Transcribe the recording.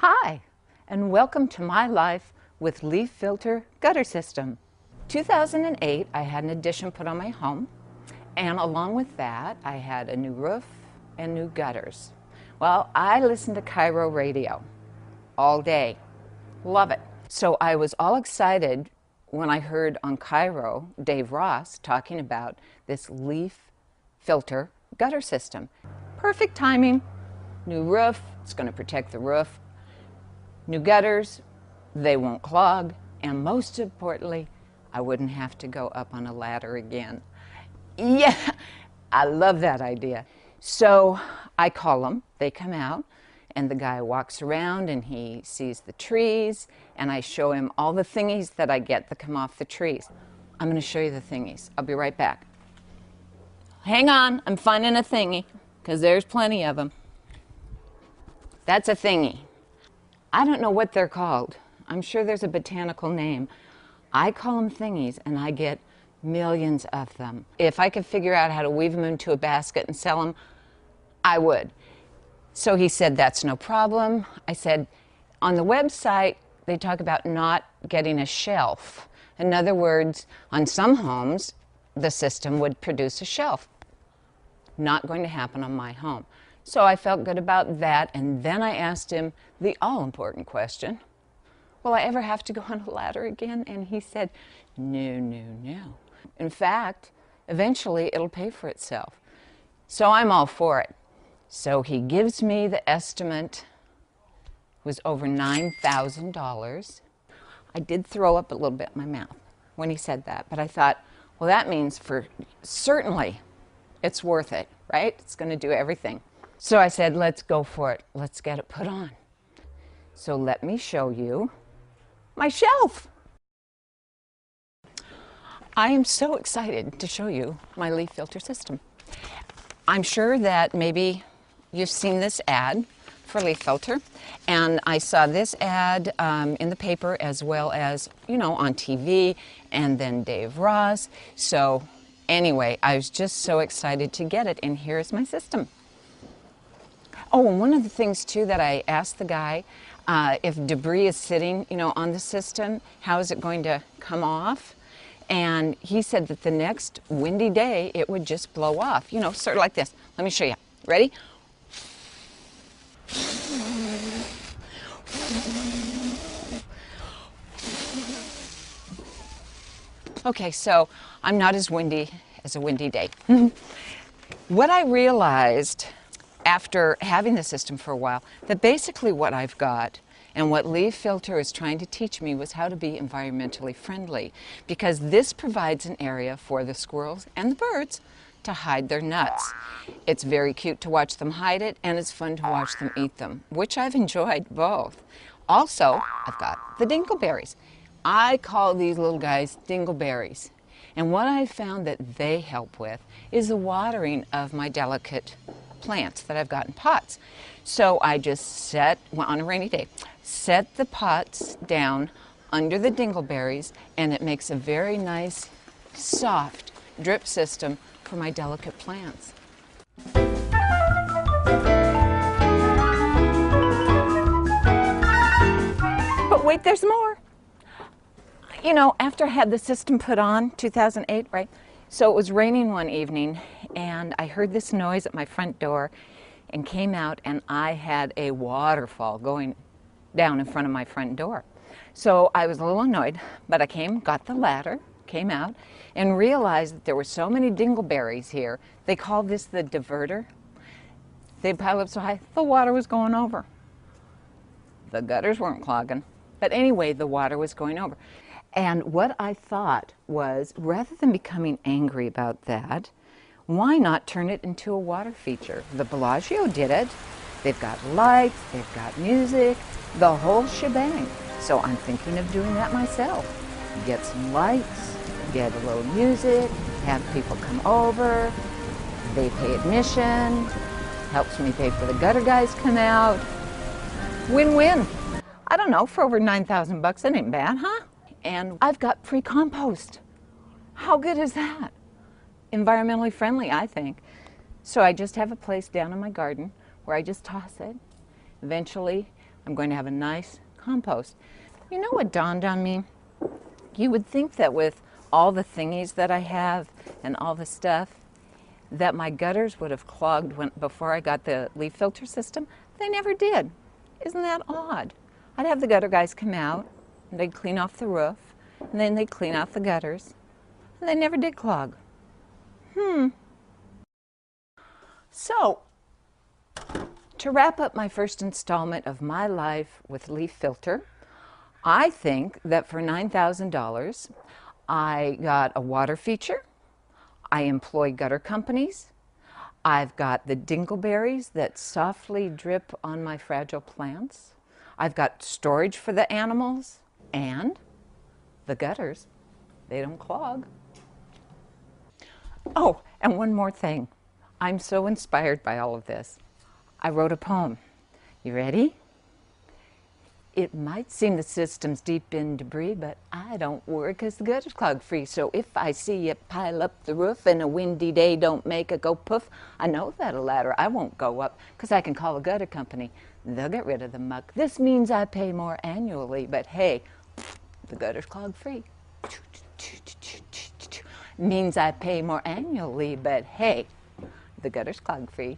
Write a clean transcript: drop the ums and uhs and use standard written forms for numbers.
Hi, and welcome to my life with LeafFilter gutter system. 2008, I had an addition put on my home, and along with that, I had a new roof and new gutters. Well, I listened to Cairo radio all day. Love it. So I was all excited when I heard on Cairo Dave Ross talking about this LeafFilter gutter system. Perfect timing. New roof, it's going to protect the roof. New gutters, they won't clog, and most importantly, I wouldn't have to go up on a ladder again. Yeah, I love that idea. So I call them, they come out, and the guy walks around and he sees the trees, and I show him all the thingies that I get that come off the trees. I'm going to show you the thingies. I'll be right back. Hang on, I'm finding a thingy, because there's plenty of them. That's a thingy. I don't know what they're called. I'm sure there's a botanical name. I call them thingies, and I get millions of them. If I could figure out how to weave them into a basket and sell them, I would. So he said, that's no problem. I said, on the website, they talk about not getting a shelf. In other words, on some homes, the system would produce a shelf. Not going to happen on my home. So I felt good about that, and then I asked him the all-important question, will I ever have to go on a ladder again? And he said, no, no, no. In fact, eventually it'll pay for itself. So I'm all for it. So he gives me the estimate, it was over $9,000. I did throw up a little bit in my mouth when he said that, but I thought, well, that means for certainly it's worth it, right? It's going to do everything. So I said, let's go for it. Let's get it put on. So let me show you my shelf. I am so excited to show you my LeafFilter system. I'm sure that maybe you've seen this ad for LeafFilter, and I saw this ad in the paper as well as, on TV, and then Dave Ross. So anyway, I was just so excited to get it, and here's my system. Oh, and one of the things, too, that I asked the guy, if debris is sitting, on the system, how is it going to come off? And he said that the next windy day, it would just blow off, sort of like this. Let me show you. Ready? Okay, so I'm not as windy as a windy day. What I realized after having the system for a while, that basically what I've got and what LeafFilter is trying to teach me was how to be environmentally friendly, because this provides an area for the squirrels and the birds to hide their nuts. It's very cute to watch them hide it, and it's fun to watch them eat them, which I've enjoyed both. Also, I've got the dingleberries. I call these little guys dingleberries. And what I found that they help with is the watering of my delicate plants that I've got in pots. So I just on a rainy day, set the pots down under the dingleberries, and it makes a very nice, soft drip system for my delicate plants. But wait, there's more. After I had the system put on, 2008, right? So it was raining one evening, and I heard this noise at my front door and came out, and I had a waterfall going down in front of my front door. So I was a little annoyed, but I got the ladder, came out, and realized that there were so many dingleberries here. They call this the diverter. They piled up so high, the water was going over. The gutters weren't clogging. But anyway, the water was going over. And what I thought was, rather than becoming angry about that, why not turn it into a water feature? The Bellagio did it. They've got lights, they've got music, the whole shebang. So I'm thinking of doing that myself. Get some lights, get a little music, have people come over, they pay admission, helps me pay for the gutter guys come out. Win-win. I don't know, for over 9,000 bucks, that ain't bad, huh? And I've got free compost. How good is that? Environmentally friendly, I think. So I just have a place down in my garden where I just toss it. Eventually, I'm going to have a nice compost. You know what dawned on me? You would think that with all the thingies that I have and all the stuff, that my gutters would have clogged before I got the leaf filter system. They never did. Isn't that odd? I'd have the gutter guys come out, and they'd clean off the roof, and then they'd clean out the gutters, and they never did clog. So, to wrap up my first installment of my life with LeafFilter, I think that for $9,000, I got a water feature, I employ gutter companies, I've got the dingleberries that softly drip on my fragile plants, I've got storage for the animals, and the gutters, they don't clog. Oh, and one more thing. I'm so inspired by all of this. I wrote a poem. You ready? It might seem the system's deep in debris, but I don't worry because the gutter's clog free. So if I see it pile up the roof and a windy day don't make it go poof, I know that a ladder I won't go up because I can call a gutter company. They'll get rid of the muck. This means I pay more annually, but hey, the gutter's clog free. Means I pay more annually, but hey, the gutter's clog free.